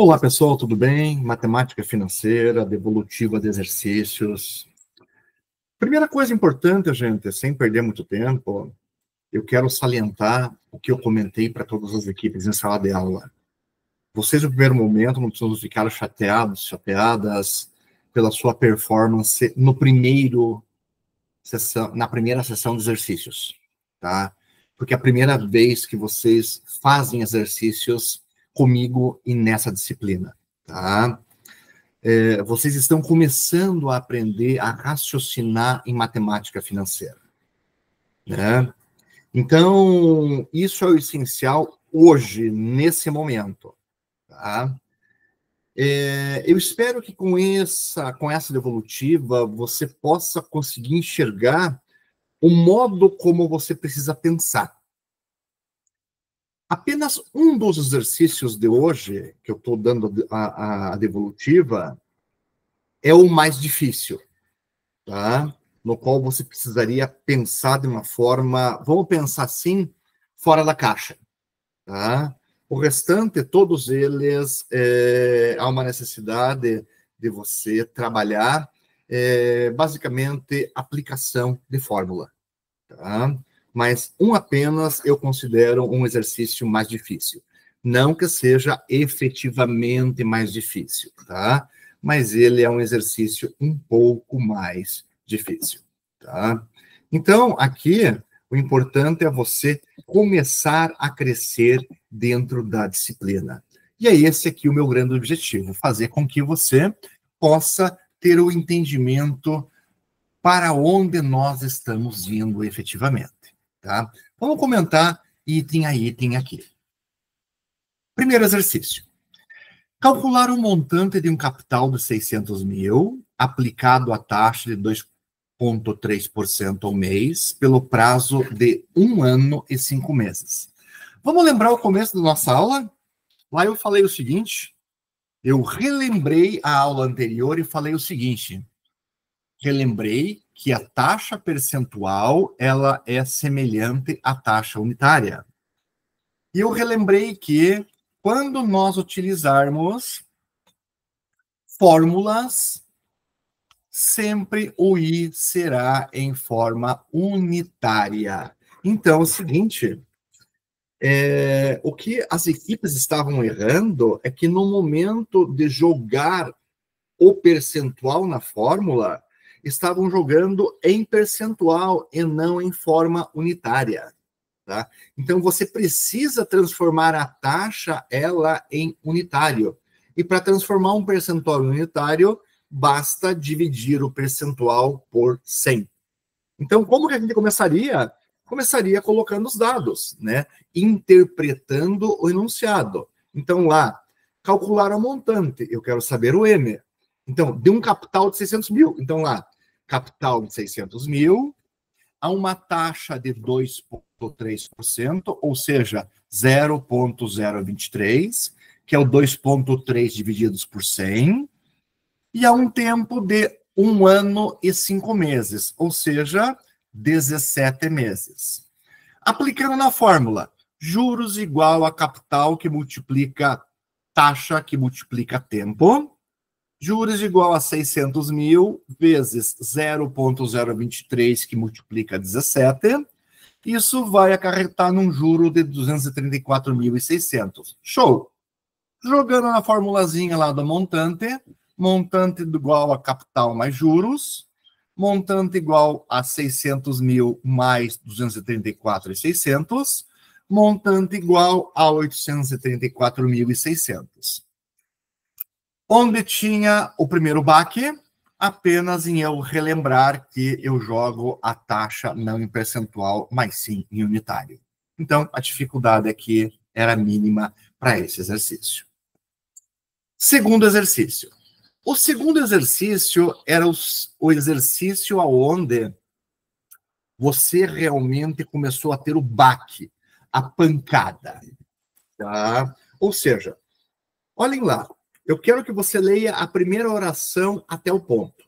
Olá, pessoal, tudo bem? Matemática financeira, devolutiva de exercícios. Primeira coisa importante, gente, sem perder muito tempo, eu quero salientar o que eu comentei para todas as equipes em sala de aula. Vocês, no primeiro momento, não precisam ficar chateadas pela sua performance na primeira sessão de exercícios, tá? Porque é a primeira vez que vocês fazem exercícios comigo e nessa disciplina, tá? Vocês estão começando a aprender a raciocinar em matemática financeira, né? Então, isso é o essencial hoje, nesse momento, tá? Eu espero que com essa devolutiva você possa conseguir enxergar o modo como você precisa pensar. Apenas um dos exercícios de hoje, que eu estou dando a devolutiva, é o mais difícil, tá? No qual você precisaria pensar de uma forma, vamos pensar assim, fora da caixa, tá? O restante, todos eles, há uma necessidade de você trabalhar, basicamente, aplicação de fórmula, tá? Mas um apenas eu considero um exercício mais difícil. Não que seja efetivamente mais difícil, tá? Mas ele é um exercício um pouco mais difícil, tá? Então, aqui, o importante é você começar a crescer dentro da disciplina. E é esse aqui o meu grande objetivo, fazer com que você possa ter o entendimento para onde nós estamos indo efetivamente, tá? Vamos comentar item a item aqui. Primeiro exercício. Calcular o montante de um capital de 600 mil, aplicado a taxa de 2,3% ao mês, pelo prazo de 1 ano e 5 meses. Vamos lembrar o começo da nossa aula? Lá eu falei o seguinte, eu relembrei a aula anterior e falei o seguinte, relembrei que a taxa percentual, ela é semelhante à taxa unitária. E eu relembrei que quando nós utilizarmos fórmulas, sempre o I será em forma unitária. Então, é o seguinte, o que as equipes estavam errando é que no momento de jogar o percentual na fórmula, estavam jogando em percentual e não em forma unitária. Tá? Então, você precisa transformar a taxa, ela, em unitário. E para transformar um percentual em unitário, basta dividir o percentual por 100. Então, como que a gente começaria? Começaria colocando os dados, né? Interpretando o enunciado. Então, lá, calcular o montante. Eu quero saber o M. Então, de um capital de 600 mil. Então, lá, capital de 600 mil, a uma taxa de 2,3%, ou seja, 0,023, que é o 2,3 divididos por 100, e a um tempo de 1 ano e 5 meses, ou seja, 17 meses. Aplicando na fórmula, juros igual a capital que multiplica taxa que multiplica tempo, juros igual a 600 mil vezes 0,023 que multiplica 17, isso vai acarretar num juro de 234.600. Show! Jogando na formulazinha lá do montante, montante igual a capital mais juros, montante igual a 600 mil mais 234.600, montante igual a 834.600. Onde tinha o primeiro baque, apenas em eu relembrar que eu jogo a taxa não em percentual, mas sim em unitário. Então, a dificuldade aqui era mínima para esse exercício. Segundo exercício. O segundo exercício era o exercício onde você realmente começou a ter o baque, a pancada. Tá? Ou seja, olhem lá, eu quero que você leia a primeira oração até o ponto.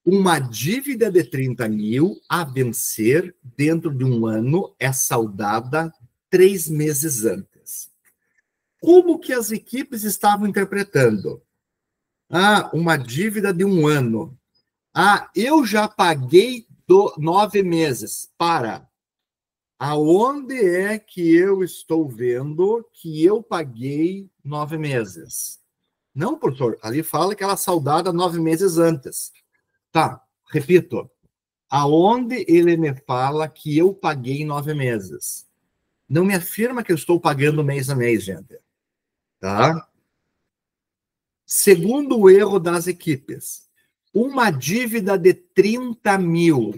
Uma dívida de 30 mil a vencer dentro de 1 ano é saldada 3 meses antes. Como que as equipes estavam interpretando? Ah, uma dívida de 1 ano. Ah, eu já paguei 9 meses. Aonde é que eu estou vendo que eu paguei 9 meses? Não, professor, ali fala que ela é saudada 9 meses antes. Tá, repito. Aonde ele me fala que eu paguei 9 meses? Não me afirma que eu estou pagando mês a mês, gente. Tá? Segundo erro das equipes, uma dívida de 30 mil.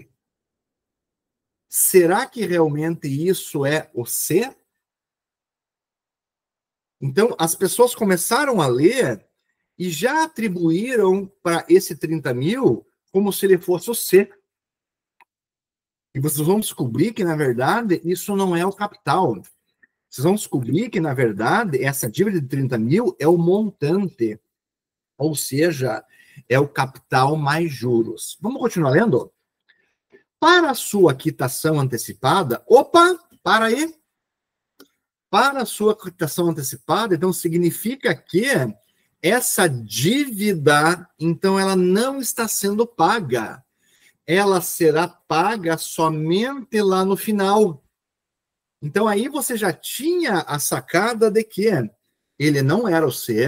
Será que realmente isso é o C? Então, as pessoas começaram a ler e já atribuíram para esse 30 mil como se ele fosse o C. E vocês vão descobrir que, na verdade, isso não é o capital. Vocês vão descobrir que, na verdade, essa dívida de 30 mil é o montante. Ou seja, é o capital mais juros. Vamos continuar lendo? Para a sua quitação antecipada... Opa, para aí. Para a sua quitação antecipada, então, significa que essa dívida, então, ela não está sendo paga. Ela será paga somente lá no final. Então, aí você já tinha a sacada de que ele não era o C,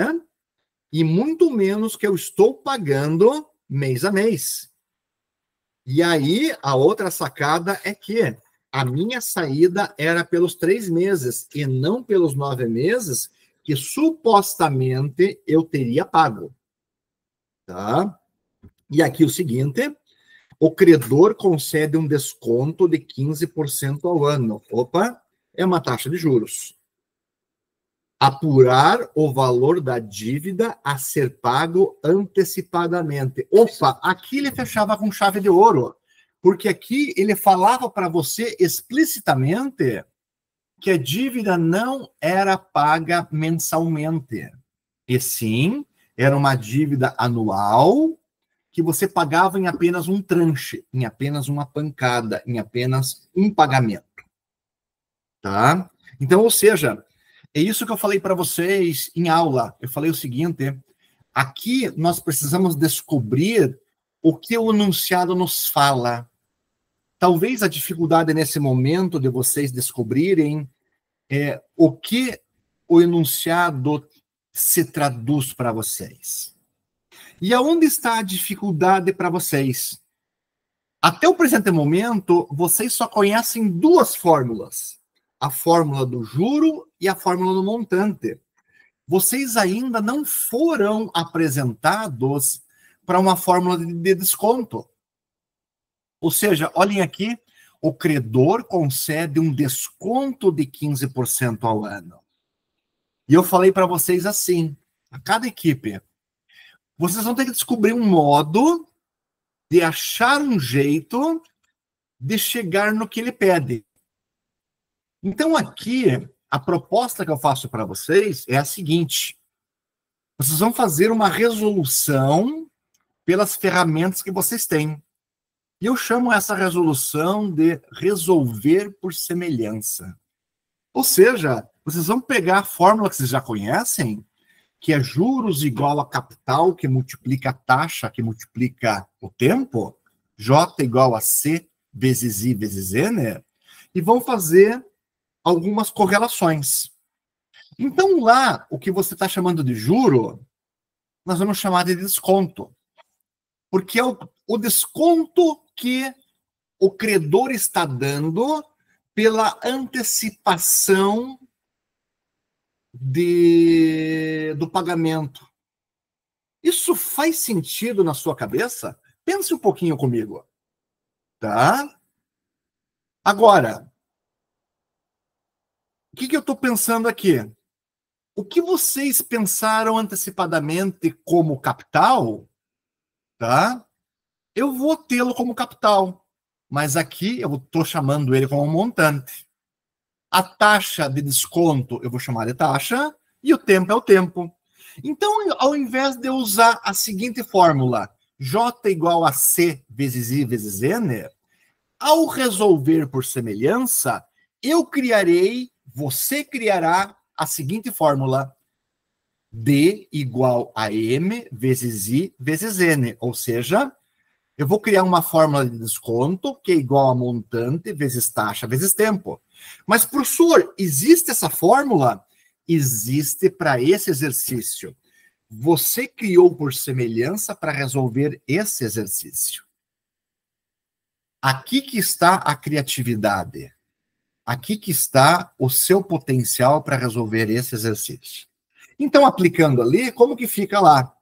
e muito menos que eu estou pagando mês a mês. E aí, a outra sacada é que a minha saída era pelos 3 meses, e não pelos 9 meses, que supostamente eu teria pago. Tá? E aqui o seguinte... O credor concede um desconto de 15% ao ano. Opa, é uma taxa de juros. Apurar o valor da dívida a ser pago antecipadamente. Opa, aqui ele fechava com chave de ouro, porque aqui ele falava para você explicitamente que a dívida não era paga mensalmente, e sim, era uma dívida anual que você pagava em apenas um tranche, em apenas uma pancada, em apenas um pagamento. Tá? Então, ou seja, é isso que eu falei para vocês em aula. Eu falei o seguinte: aqui nós precisamos descobrir o que o enunciado nos fala. Talvez a dificuldade nesse momento de vocês descobrirem o que o enunciado se traduz para vocês. E aonde está a dificuldade para vocês? Até o presente momento, vocês só conhecem 2 fórmulas. A fórmula do juro e a fórmula do montante. Vocês ainda não foram apresentados para uma fórmula de desconto. Ou seja, olhem aqui, o credor concede um desconto de 15% ao ano. E eu falei para vocês assim, a cada equipe, vocês vão ter que descobrir um modo de achar um jeito de chegar no que ele pede. Então, aqui, a proposta que eu faço para vocês é a seguinte: vocês vão fazer uma resolução pelas ferramentas que vocês têm. E eu chamo essa resolução de resolver por semelhança. Ou seja, vocês vão pegar a fórmula que vocês já conhecem, que é juros igual a capital, que multiplica a taxa, que multiplica o tempo, J igual a C vezes I vezes N, e vão fazer algumas correlações. Então, lá, o que você está chamando de juro, nós vamos chamar de desconto. Porque é o desconto que o credor está dando pela antecipação do pagamento. Isso faz sentido na sua cabeça? Pense um pouquinho comigo. Tá? Agora, o que eu estou pensando aqui? O que vocês pensaram antecipadamente como capital, tá? Eu vou tê-lo como capital, mas aqui eu estou chamando ele como montante. A taxa de desconto eu vou chamar de taxa e o tempo é o tempo. Então, ao invés de eu usar a seguinte fórmula, J igual a C vezes I vezes N, ao resolver por semelhança, você criará a seguinte fórmula: D igual a M vezes I vezes N. Ou seja, eu vou criar uma fórmula de desconto que é igual a montante vezes taxa vezes tempo. Mas, professor, existe essa fórmula? Existe para esse exercício. Você criou por semelhança para resolver esse exercício. Aqui que está a criatividade. Aqui que está o seu potencial para resolver esse exercício. Então, aplicando ali, como que fica lá?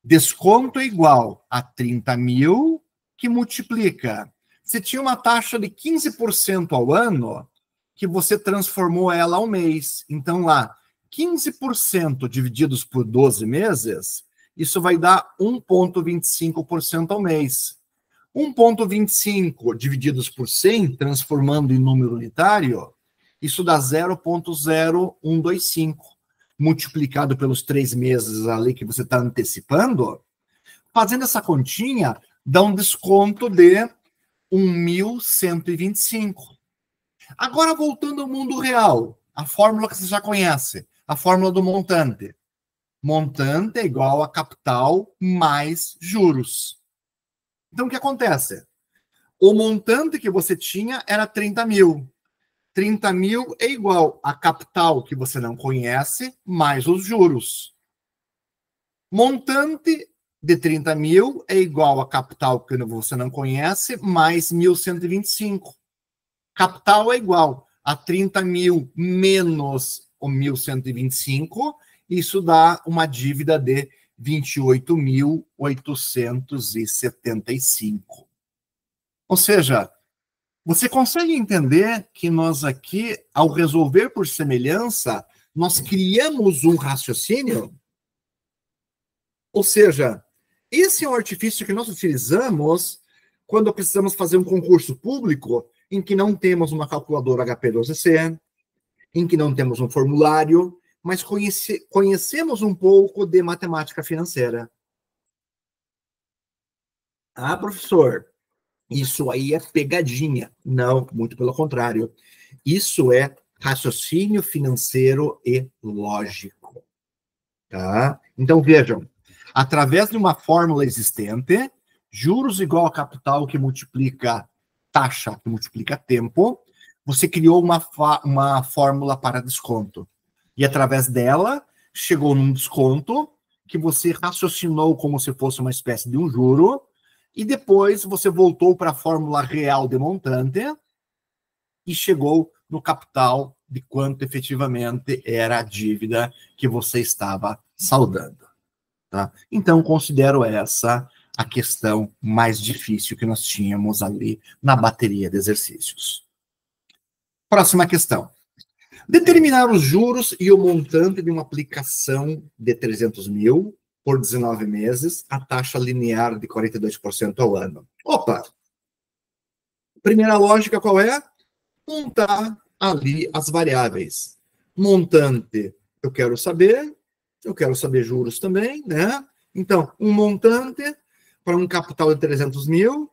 Desconto é igual a 30 mil que multiplica. Você tinha uma taxa de 15% ao ano que você transformou ela ao mês. Então, lá, 15% divididos por 12 meses, isso vai dar 1,25% ao mês. 1,25 divididos por 100, transformando em número unitário, isso dá 0,0125. Multiplicado pelos 3 meses ali que você está antecipando, fazendo essa continha, dá um desconto de 1.125. Agora, voltando ao mundo real, a fórmula que você já conhece, a fórmula do montante. Montante é igual a capital mais juros. Então, o que acontece? O montante que você tinha era 30 mil. 30 mil é igual a capital que você não conhece, mais os juros. Montante de 30 mil é igual a capital que você não conhece, mais 1.125. Capital é igual a 30 mil menos o 1.125. Isso dá uma dívida de 28.875. Ou seja, você consegue entender que nós aqui, ao resolver por semelhança, nós criamos um raciocínio? Ou seja, esse é um artifício que nós utilizamos quando precisamos fazer um concurso público em que não temos uma calculadora HP12C, em que não temos um formulário, mas conhecemos um pouco de matemática financeira. Ah, professor, isso aí é pegadinha. Não, muito pelo contrário. Isso é raciocínio financeiro e lógico. Tá? Então, vejam, através de uma fórmula existente, juros igual a capital que multiplica taxa, que multiplica tempo, você criou uma fórmula para desconto. E através dela, chegou num desconto que você raciocinou como se fosse uma espécie de um juro, e depois você voltou para a fórmula real de montante e chegou no capital de quanto efetivamente era a dívida que você estava saldando. Tá? Então, considero essa a questão mais difícil que nós tínhamos ali na bateria de exercícios. Próxima questão. Determinar os juros e o montante de uma aplicação de 300 mil por 19 meses, a taxa linear de 42% ao ano. Opa! Primeira lógica qual é? Montar ali as variáveis. Montante, eu quero saber juros também, né? Então, um montante para um capital de 300 mil,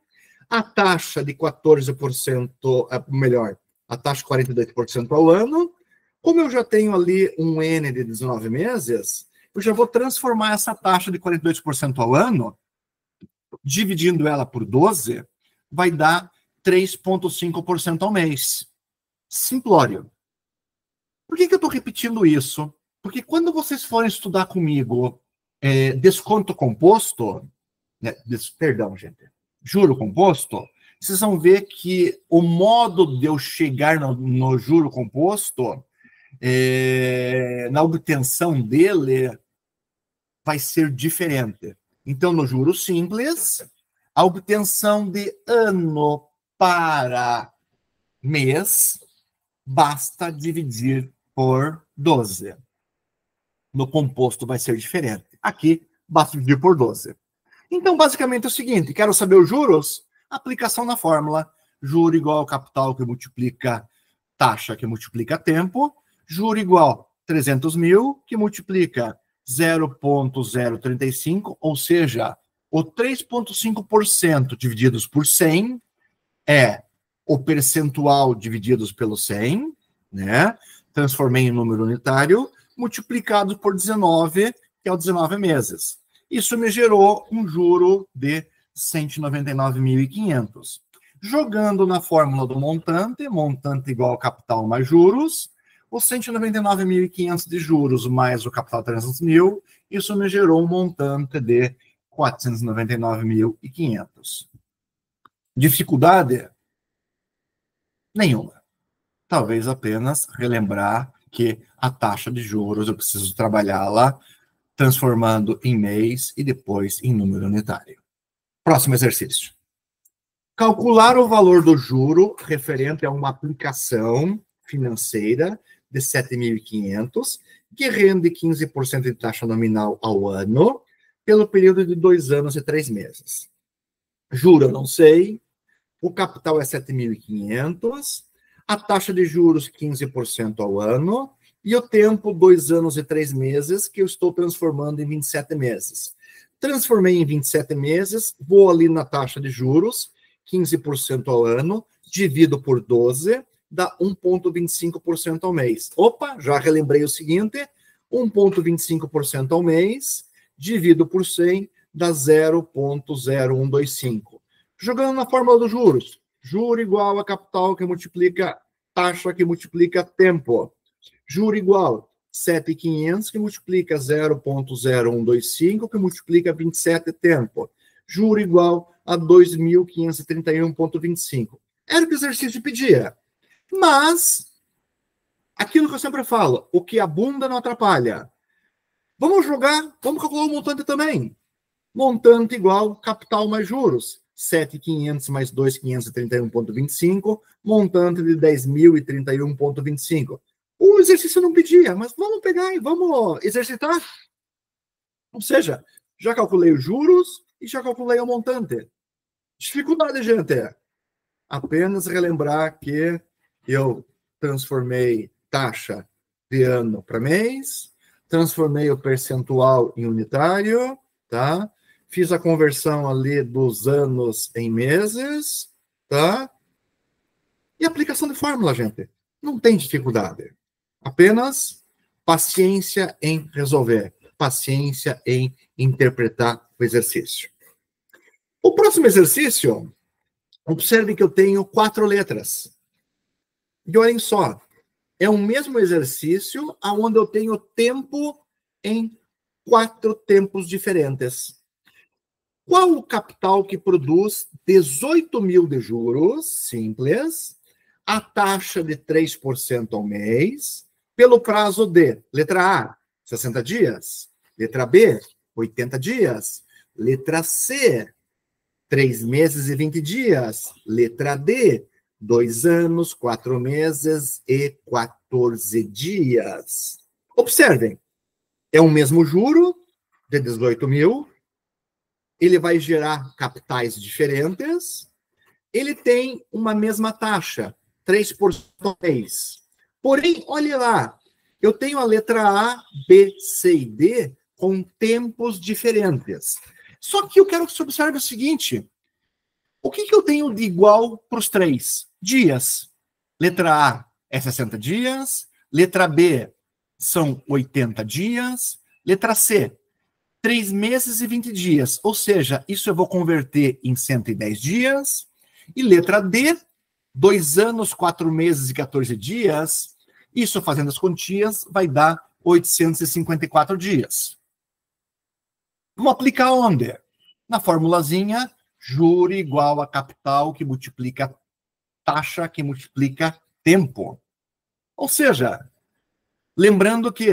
a taxa de 14%, melhor, a taxa de 42% ao ano. Como eu já tenho ali um N de 19 meses, eu já vou transformar essa taxa de 42% ao ano, dividindo ela por 12, vai dar 3,5% ao mês. Simplório. Por que eu estou repetindo isso? Porque quando vocês forem estudar comigo desconto composto, né, perdão, gente, juro composto, vocês vão ver que o modo de eu chegar no juro composto, na obtenção dele, vai ser diferente. Então, no juro simples, a obtenção de ano para mês basta dividir por 12. No composto vai ser diferente. Aqui, basta dividir por 12. Então, basicamente é o seguinte, quero saber os juros? Aplicação na fórmula. Juro igual ao capital que multiplica taxa que multiplica tempo. Juro igual 300 mil que multiplica 0,035, ou seja, o 3,5% divididos por 100 é o percentual divididos pelo 100, né? transformei em número unitário, multiplicado por 19, que é o 19 meses. Isso me gerou um juro de 199.500. Jogando na fórmula do montante, montante igual ao capital mais juros, os 199.500 de juros mais o capital 300 mil, isso me gerou um montante de 499.500. Dificuldade? Nenhuma. Talvez apenas relembrar que a taxa de juros eu preciso trabalhá-la transformando em mês e depois em número unitário. Próximo exercício. Calcular o valor do juro referente a uma aplicação financeira de 7.500, que rende 15% de taxa nominal ao ano, pelo período de 2 anos e 3 meses. Juro eu não sei, o capital é 7.500, a taxa de juros 15% ao ano, e o tempo 2 anos e 3 meses, que eu estou transformando em 27 meses. Transformei em 27 meses, vou ali na taxa de juros, 15% ao ano, divido por 12, dá 1,25% ao mês. Opa, já relembrei o seguinte, 1,25% ao mês, divido por 100, dá 0,0125. Jogando na fórmula dos juros, juro igual a capital que multiplica taxa que multiplica tempo. Juro igual 7.500 que multiplica 0,0125 que multiplica 27 tempo. Juro igual a 2.531,25. Era o que o exercício pedia. Mas, aquilo que eu sempre falo, o que abunda não atrapalha. Vamos jogar, vamos calcular o montante também. Montante igual capital mais juros. 7.500 mais 2.531,25, montante de 10.031,25. O exercício não pedia, mas vamos pegar e vamos exercitar. Ou seja, já calculei os juros e já calculei o montante. Dificuldade, gente, apenas relembrar que eu transformei taxa de ano para mês, transformei o percentual em unitário, tá? Fiz a conversão ali dos anos em meses, tá? E aplicação de fórmula, gente. Não tem dificuldade. Apenas paciência em resolver, paciência em interpretar o exercício. O próximo exercício, observe que eu tenho 4 letras. E olhem só, é o mesmo exercício onde eu tenho tempo em 4 tempos diferentes. Qual o capital que produz 18 mil de juros simples, a taxa de 3% ao mês, pelo prazo de, letra A, 60 dias, letra B, 80 dias, letra C, 3 meses e 20 dias, letra D, 2 anos, 4 meses e 14 dias. Observem, é o mesmo juro de 18 mil, ele vai gerar capitais diferentes, ele tem uma mesma taxa, 3% ao mês. Porém, olhe lá, eu tenho a letra A, B, C e D com tempos diferentes. Só que eu quero que você observe o seguinte, o que eu tenho de igual para os 3? Dias. Letra A é 60 dias, letra B são 80 dias, letra C, 3 meses e 20 dias, ou seja, isso eu vou converter em 110 dias, e letra D, 2 anos, 4 meses e 14 dias, isso fazendo as continhas vai dar 854 dias. Vamos aplicar onde? Na formulazinha, juro igual a capital que multiplica taxa que multiplica tempo. Ou seja, lembrando que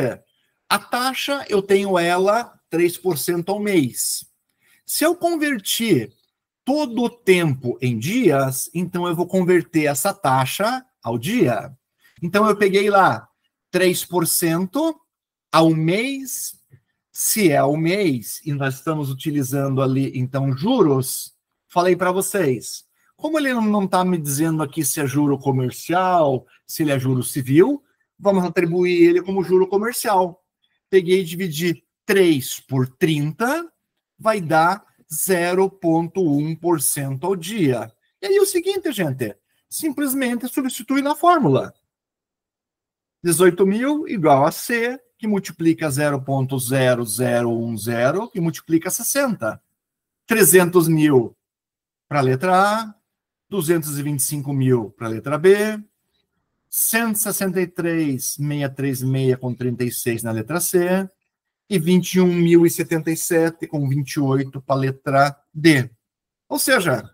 a taxa eu tenho ela 3% ao mês. Se eu convertir todo o tempo em dias, então eu vou converter essa taxa ao dia. Então eu peguei lá 3% ao mês, se é ao mês, e nós estamos utilizando ali, então, juros, falei para vocês, como ele não está me dizendo aqui se é juro comercial, se ele é juro civil, vamos atribuir ele como juro comercial. Peguei e dividi 3 por 30, vai dar 0,1% ao dia. E aí o seguinte, gente, simplesmente substitui na fórmula. 18 mil igual a C, que multiplica 0,0010, que multiplica 60. 300 mil para a letra A, 225 mil para a letra B, 163.636 com 36 na letra C, e 21.077 com 28 para a letra D. Ou seja,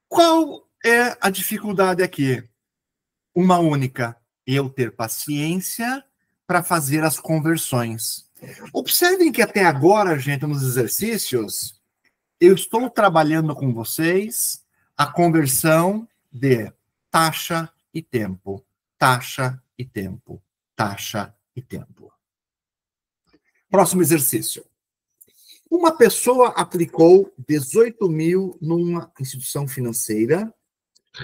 qual é a dificuldade aqui? Uma única, eu ter paciência para fazer as conversões. Observem que até agora, gente, nos exercícios, eu estou trabalhando com vocês a conversão de taxa e tempo, taxa e tempo, taxa e tempo. Próximo exercício. Uma pessoa aplicou 18 mil numa instituição financeira,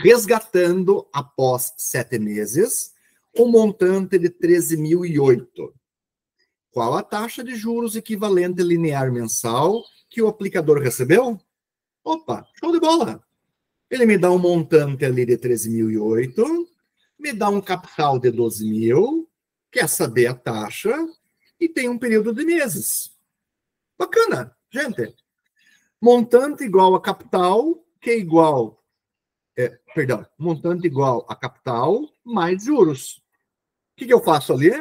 resgatando, após 7 meses, um montante de 13.008. Qual a taxa de juros equivalente linear mensal que o aplicador recebeu? Opa, show de bola! Ele me dá um montante ali de 13.008, me dá um capital de 12 mil, quer saber a taxa, e tem um período de meses. Bacana, gente. Montante igual a capital, que é igual... montante igual a capital mais juros. O que eu faço ali?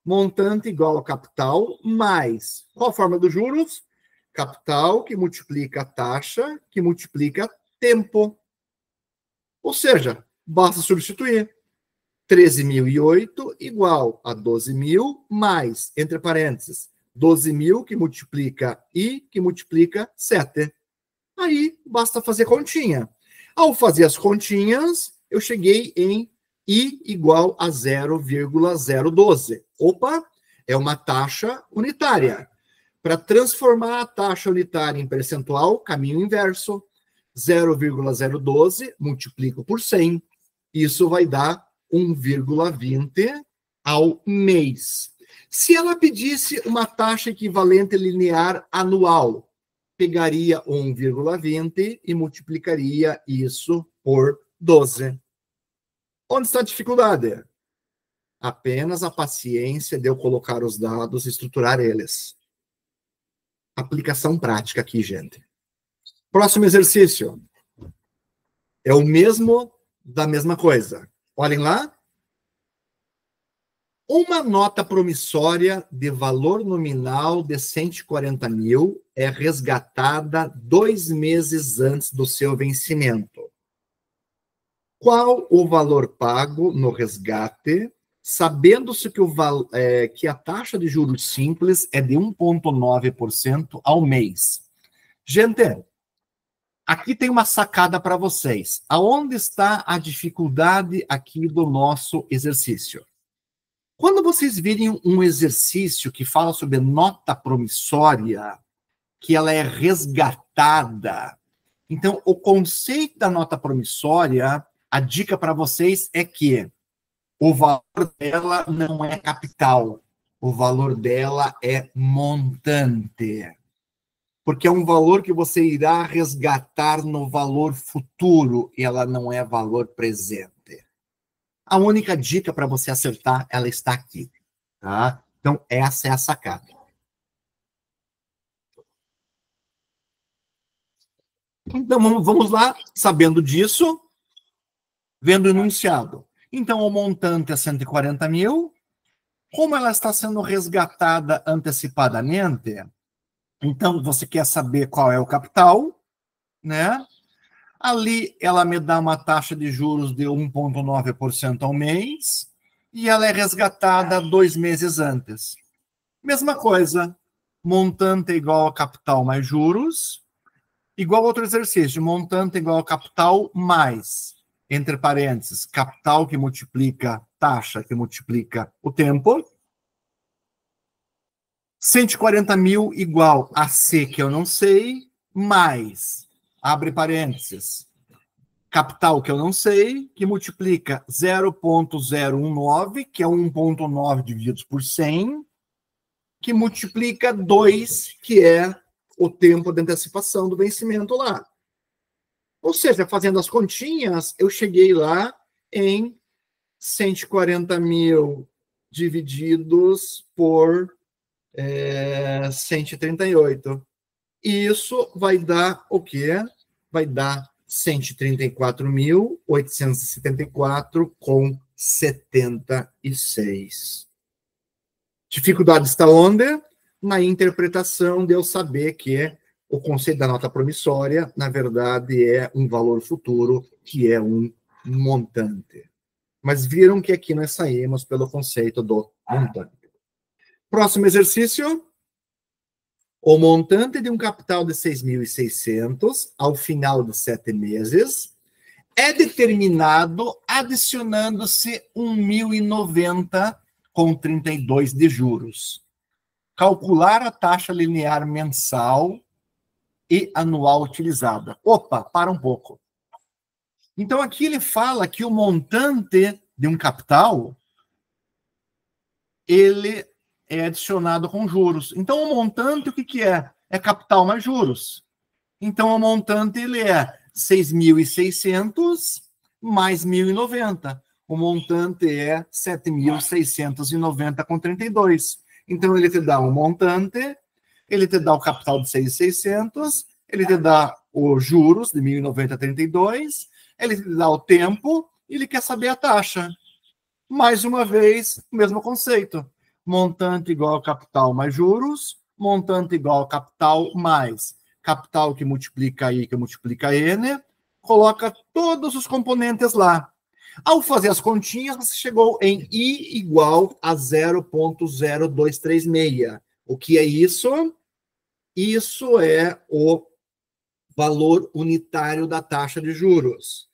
Montante igual a capital mais... Qual a forma dos juros? Capital que multiplica a taxa, que multiplica tempo. Ou seja, basta substituir. 13.008 igual a 12 mil mais, entre parênteses, 12 mil que multiplica I, que multiplica 7. Aí, basta fazer continha. Ao fazer as continhas, eu cheguei em I igual a 0,012. Opa, é uma taxa unitária. Para transformar a taxa unitária em percentual, caminho inverso. 0,012 multiplico por 100. Isso vai dar 1,20 ao mês. Se ela pedisse uma taxa equivalente linear anual, pegaria 1,20 e multiplicaria isso por 12. Onde está a dificuldade? Apenas a paciência de eu colocar os dados e estruturar eles. Aplicação prática aqui, gente. Próximo exercício. É o mesmo da mesma coisa. Olhem lá. Uma nota promissória de valor nominal de 140 mil é resgatada 2 meses antes do seu vencimento. Qual o valor pago no resgate, sabendo-se que a taxa de juros simples é de 1,9% ao mês? Gente, aqui tem uma sacada para vocês. Aonde está a dificuldade aqui do nosso exercício? Quando vocês virem um exercício que fala sobre nota promissória, que ela é resgatada, então o conceito da nota promissória, a dica para vocês é que o valor dela não é capital, o valor dela é montante. Porque é um valor que você irá resgatar no valor futuro, e ela não é valor presente. A única dica para você acertar, ela está aqui. Tá? Então, essa é a sacada. Então, vamos lá, sabendo disso, vendo o enunciado. Então, o montante é 140 mil. Como ela está sendo resgatada antecipadamente, então você quer saber qual é o capital, né? Ali, ela me dá uma taxa de juros de 1,9% ao mês e ela é resgatada 2 meses antes. Mesma coisa, montante igual a capital mais juros, igual a outro exercício, montante igual a capital mais, entre parênteses, capital que multiplica taxa, que multiplica o tempo. 140 mil igual a C, que eu não sei, mais... Abre parênteses. Capital que eu não sei, que multiplica 0,019, que é 1,9 divididos por 100, que multiplica 2, que é o tempo de antecipação do vencimento lá. Ou seja, fazendo as continhas, eu cheguei lá em 140 mil divididos por 138. Isso vai dar o quê? Vai dar 134.874,76. Dificuldade está onde? Na interpretação de eu saber que o conceito da nota promissória, na verdade, é um valor futuro, que é um montante. Mas viram que aqui nós saímos pelo conceito do montante. Próximo exercício. O montante de um capital de 6.600 ao final de 7 meses é determinado adicionando-se 1.090 com 32 de juros. Calcular a taxa linear mensal e anual utilizada. Opa, para um pouco. Então, aqui ele fala que o montante de um capital, ele é adicionado com juros. Então, o montante, o que é? É capital mais juros. Então, o montante, ele é 6.600 mais 1.090. O montante é 7.690 com 32. Então, ele te dá um montante, ele te dá o capital de 6.600, ele te dá os juros de 1.090 a 32, ele te dá o tempo e ele quer saber a taxa. Mais uma vez, o mesmo conceito. Montante igual a capital mais juros, montante igual a capital mais capital que multiplica I, que multiplica N, coloca todos os componentes lá. Ao fazer as continhas, você chegou em I igual a 0,0236. O que é isso? Isso é o valor unitário da taxa de juros.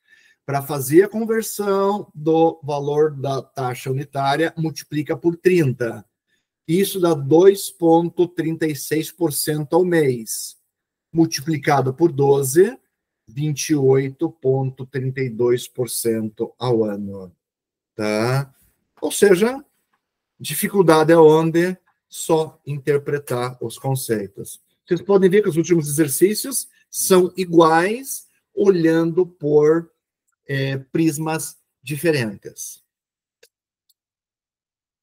Para fazer a conversão do valor da taxa unitária, multiplica por 30. Isso dá 2,36% ao mês. Multiplicado por 12, 28,32% ao ano. Tá? Ou seja, dificuldade é onde só interpretar os conceitos. Vocês podem ver que os últimos exercícios são iguais, olhando por prismas diferentes.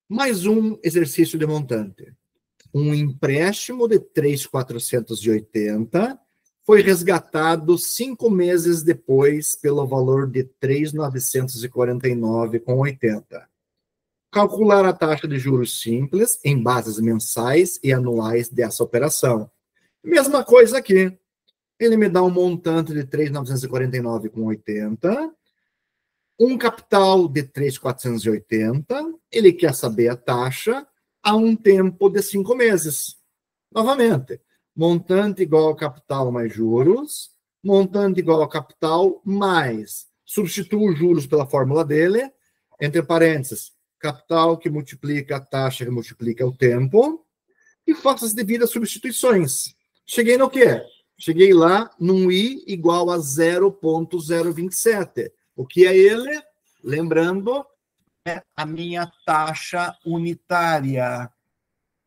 Mais um exercício de montante. Um empréstimo de 3.480 foi resgatado 5 meses depois pelo valor de 3.949,80. Calcular a taxa de juros simples em bases mensais e anuais dessa operação. Mesma coisa aqui. Ele me dá um montante de 3.949,80, um capital de 3.480, ele quer saber a taxa a um tempo de 5 meses. Novamente, montante igual ao capital mais juros, montante igual ao capital mais, substituo os juros pela fórmula dele, entre parênteses, capital que multiplica a taxa que multiplica o tempo, e faço as devidas substituições. Cheguei no quê? Cheguei lá num I igual a 0,027. O que é ele? Lembrando, é a minha taxa unitária.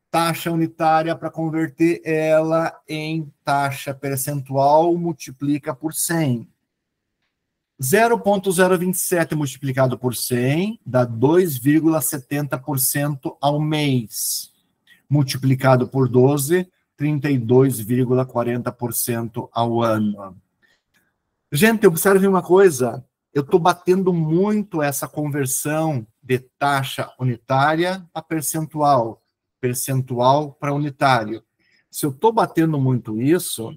Taxa unitária, para converter ela em taxa percentual, multiplica por 100. 0,027 multiplicado por 100 dá 2,70% ao mês. Multiplicado por 12, 32,40% ao ano. Gente, observe uma coisa. Eu estou batendo muito essa conversão de taxa unitária a percentual. Percentual para unitário. Se eu estou batendo muito isso,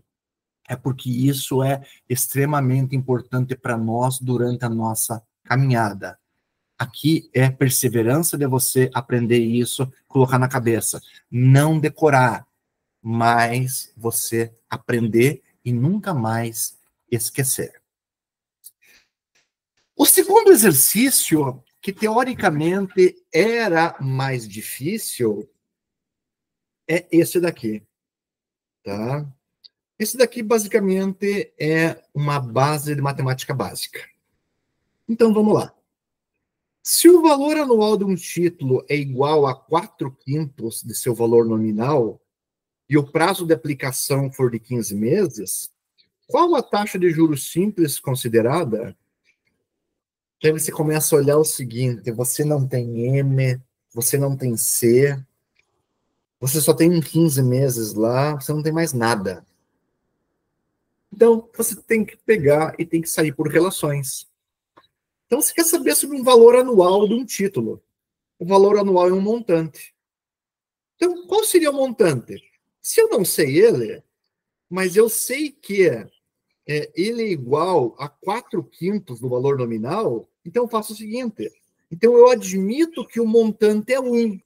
é porque isso é extremamente importante para nós durante a nossa caminhada. Aqui é perseverança de você aprender isso, colocar na cabeça. Não decorar, mas você aprender e nunca mais esquecer. O segundo exercício, que teoricamente era mais difícil, é esse daqui, tá? Esse daqui, basicamente, é uma base de matemática básica. Então, vamos lá. Se o valor anual de um título é igual a 4/5 de seu valor nominal e o prazo de aplicação for de 15 meses, qual a taxa de juros simples considerada? Aí você começa a olhar o seguinte, você não tem M, você não tem C, você só tem 15 meses lá, você não tem mais nada. Então, você tem que pegar e tem que sair por relações. Então, você quer saber sobre um valor anual de um título. O valor anual é um montante. Então, qual seria o montante? Se eu não sei ele, mas eu sei que ele é igual a 4/5 do valor nominal, então eu faço o seguinte. Então, eu admito que o montante é 1.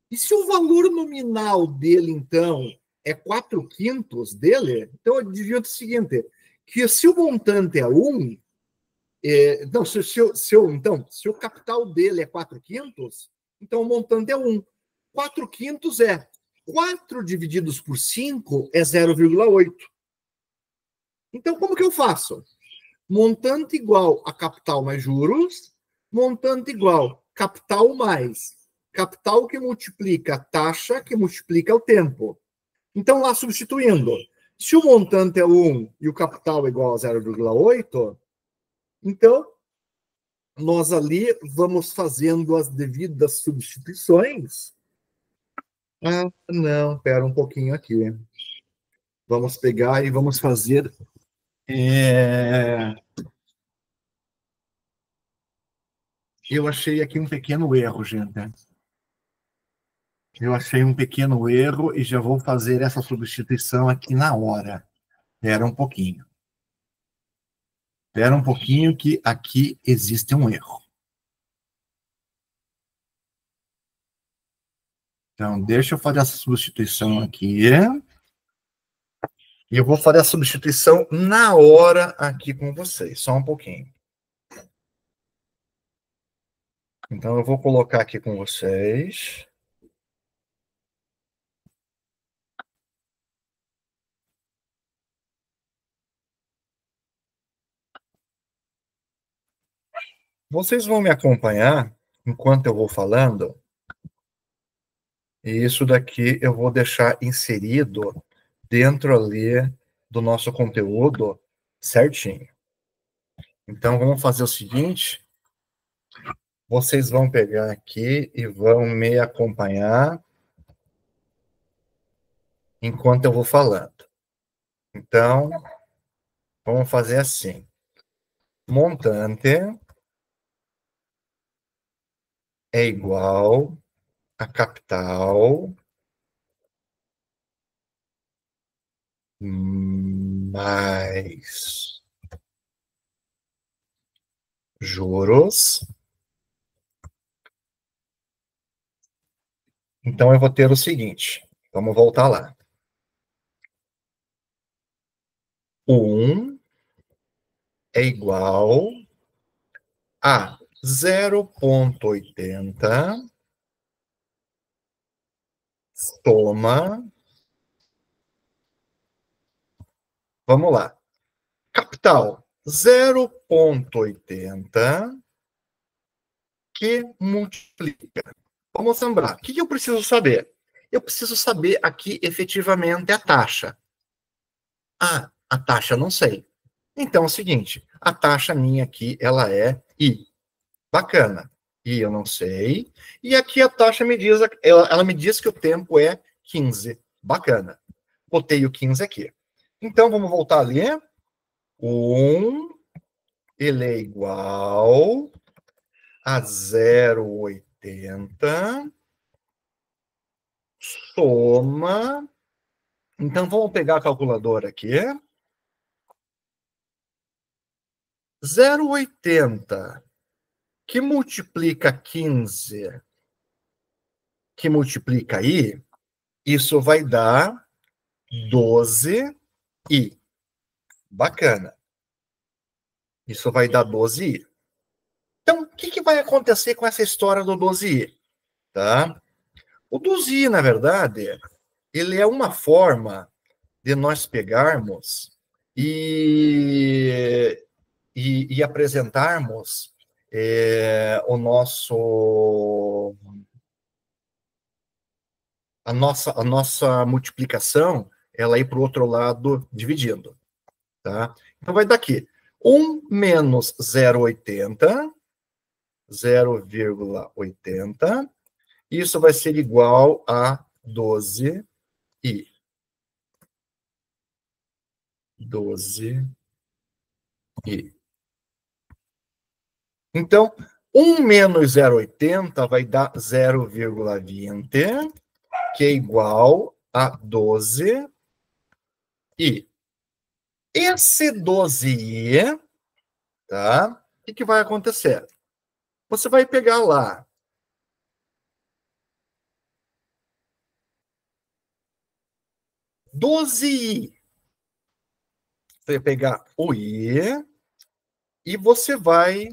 E se o valor nominal dele, então, é 4/5 dele, então eu admito o seguinte, que se o montante é 1, não, então, se o capital dele é 4/5, então o montante é 1. 4/5 é 4 divididos por 5 é 0,8. Então, como que eu faço? Montante igual a capital mais juros, montante igual capital mais capital que multiplica a taxa que multiplica o tempo. Então, lá substituindo, se o montante é 1 e o capital é igual a 0,8, então nós ali vamos fazendo as devidas substituições. Ah, não, espera um pouquinho aqui. Vamos pegar e vamos fazer. Eu achei aqui um pequeno erro, gente. Eu achei um pequeno erro e já vou fazer essa substituição aqui na hora. Espera um pouquinho. Espera um pouquinho que aqui existe um erro. Então, deixa eu fazer essa substituição aqui. E eu vou fazer a substituição na hora aqui com vocês. Só um pouquinho. Então, eu vou colocar aqui com vocês. Vocês vão me acompanhar enquanto eu vou falando. E isso daqui eu vou deixar inserido dentro ali do nosso conteúdo certinho. Então, vamos fazer o seguinte. Vocês vão pegar aqui e vão me acompanhar enquanto eu vou falando. Então, vamos fazer assim. Montante é igual a capital mais juros. Então, eu vou ter o seguinte. Vamos voltar lá. 1 é igual a 0,80 soma. Vamos lá. Capital 0,80 que multiplica. Vamos lembrar. O que eu preciso saber? Eu preciso saber aqui efetivamente a taxa. Ah, a taxa não sei. Então é o seguinte, a taxa minha aqui, ela é I. Bacana. I eu não sei. E aqui a taxa me diz, ela me diz que o tempo é 15. Bacana. Botei o 15 aqui. Então vamos voltar ali. 1, ele é igual a 0,80 soma. Então vamos pegar a calculadora aqui. 0,80 que multiplica 15, que multiplica I, isso vai dar 12I. Bacana. Isso vai dar 12I. Então, o que vai acontecer com essa história do 12I? Tá? O 12I, na verdade, ele é uma forma de nós pegarmos e apresentarmos a nossa multiplicação, ela ir para o outro lado dividindo. Tá? Então, vai daqui. 1 menos 0,80, 0,80, isso vai ser igual a 12i. 12i. Então, 1 menos 0,80 vai dar 0,20, que é igual a 12i. Esse 12i, tá? O que vai acontecer? Você vai pegar lá 12i. Você vai pegar o i e você vai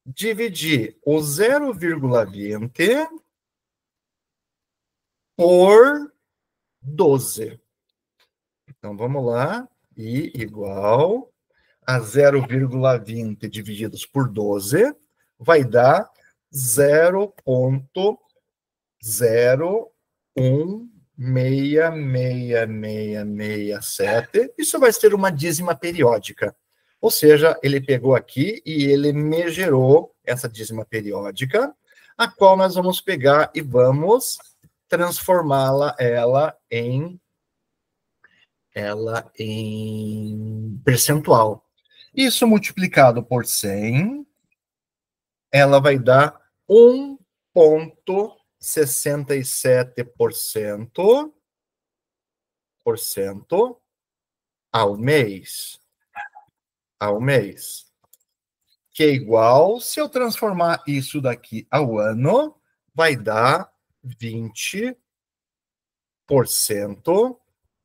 dividir o 0,20 por 12. Então, vamos lá. I igual a 0,20 divididos por 12 vai dar 0,1666667. Isso vai ser uma dízima periódica. Ou seja, ele pegou aqui e ele me gerou essa dízima periódica, a qual nós vamos pegar e vamos transformá-la em percentual. Isso multiplicado por 100, ela vai dar 1,67% ao mês. Que é igual, se eu transformar isso daqui ao ano, vai dar 20%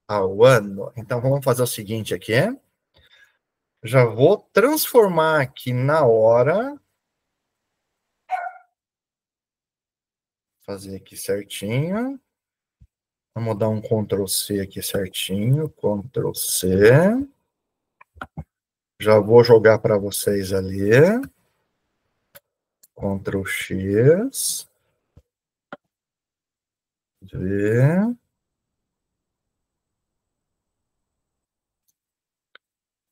ao ano. Então, vamos fazer o seguinte aqui. Já vou transformar aqui na hora. Fazer aqui certinho. Vamos dar um Ctrl+C aqui certinho. Ctrl+C. Já vou jogar para vocês ali. Ctrl+X. Ver.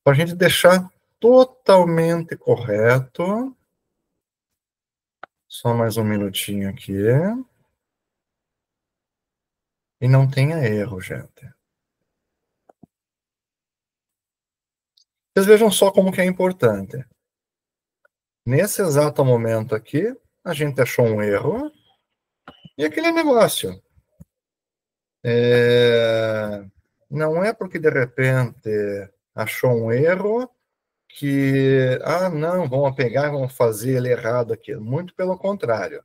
Para a gente deixar totalmente correto. Só mais um minutinho aqui. E não tenha erro, gente. Vocês vejam só como que é importante. Nesse exato momento aqui, a gente achou um erro. E aquele negócio. Não é porque, de repente, achou um erro que, não, vamos pegar e vamos fazer ele errado aqui. Muito pelo contrário.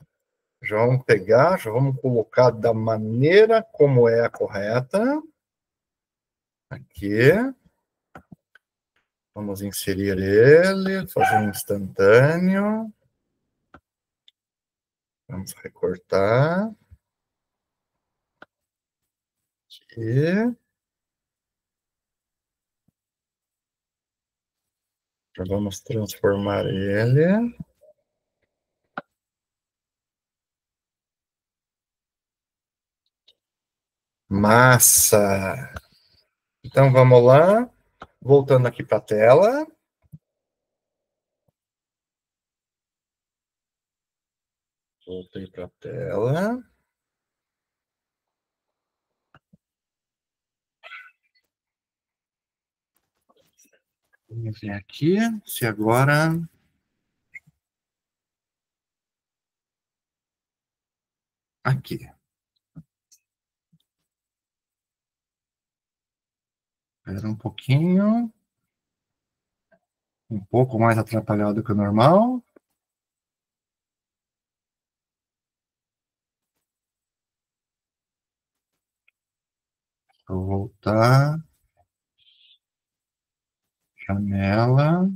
Já vamos pegar, já vamos colocar da maneira como é a correta. Aqui. Vamos inserir ele, fazer um instantâneo. Vamos recortar. Aqui. Já vamos transformar ele. Massa! Então, vamos lá. Voltando aqui para a tela. Voltei para a tela. Vamos ver aqui se agora... Aqui. Espera um pouquinho. Um pouco mais atrapalhado que o normal. Vou voltar. Janela.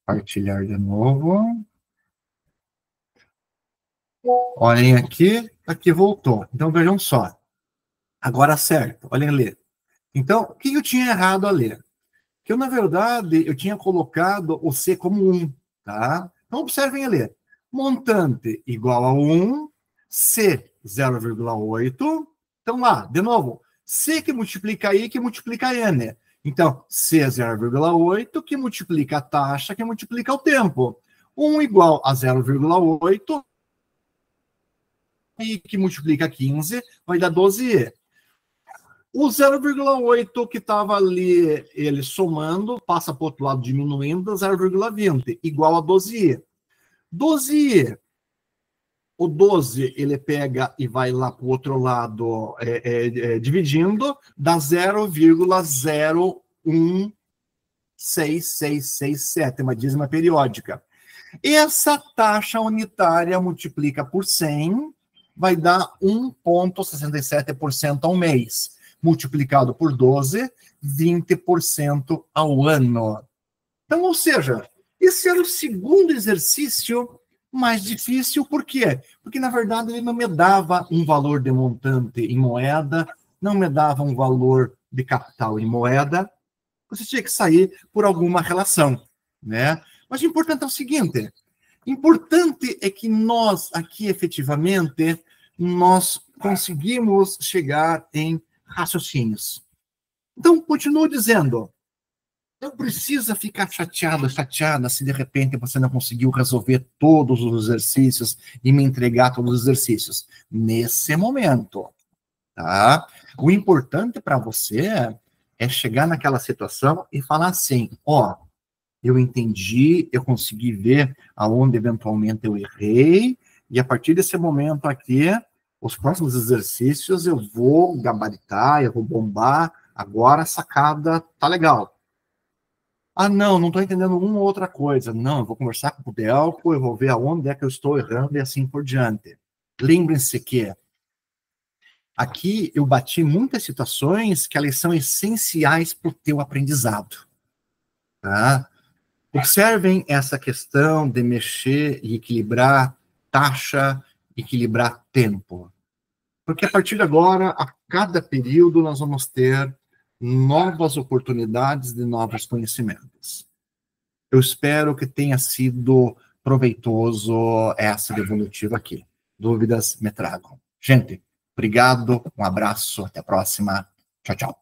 Partilhar de novo. Olhem aqui. Aqui voltou. Então, vejam só. Agora certo. Olhem ali. Então, o que eu tinha errado ali? Que eu, na verdade, eu tinha colocado o C como 1, tá? Então, observem ali. Montante igual a 1, C 0,8. Então, lá, de novo, C que multiplica I que multiplica N. Então, C é 0,8, que multiplica a taxa, que multiplica o tempo. 1 igual a 0,8, e que multiplica 15, vai dar 12E. O 0,8 que estava ali, ele somando, passa para o outro lado diminuindo, 0,20, igual a 12i. 12i, o 12 ele pega e vai lá para o outro lado dividindo, dá 0,0166667, uma dízima periódica. Essa taxa unitária multiplica por 100, vai dar 1,67% ao mês. Multiplicado por 12, 20% ao ano. Então, ou seja, esse era o segundo exercício mais difícil. Por quê? Porque, na verdade, ele não me dava um valor de montante em moeda, não me dava um valor de capital em moeda. Você tinha que sair por alguma relação, né? Mas o importante é o seguinte, importante é que nós, aqui, efetivamente, nós conseguimos chegar em raciocínios. Então, continuo dizendo, não precisa ficar chateada, se de repente você não conseguiu resolver todos os exercícios e me entregar todos os exercícios. Nesse momento, tá? O importante para você é chegar naquela situação e falar assim, ó, eu entendi, eu consegui ver aonde eventualmente eu errei, e a partir desse momento aqui, os próximos exercícios eu vou gabaritar, eu vou bombar, agora a sacada tá legal. Ah, não estou entendendo uma ou outra coisa. Não, eu vou conversar com o Delco, eu vou ver aonde é que eu estou errando e assim por diante. Lembrem-se que aqui eu bati muitas situações que elas são essenciais para o teu aprendizado. Tá? Observem essa questão de mexer e equilibrar taxa, equilibrar tempo. Porque a partir de agora, a cada período, nós vamos ter novas oportunidades de novos conhecimentos. Eu espero que tenha sido proveitoso essa devolutiva aqui. Dúvidas, me tragam. Gente, obrigado, um abraço, até a próxima. Tchau, tchau.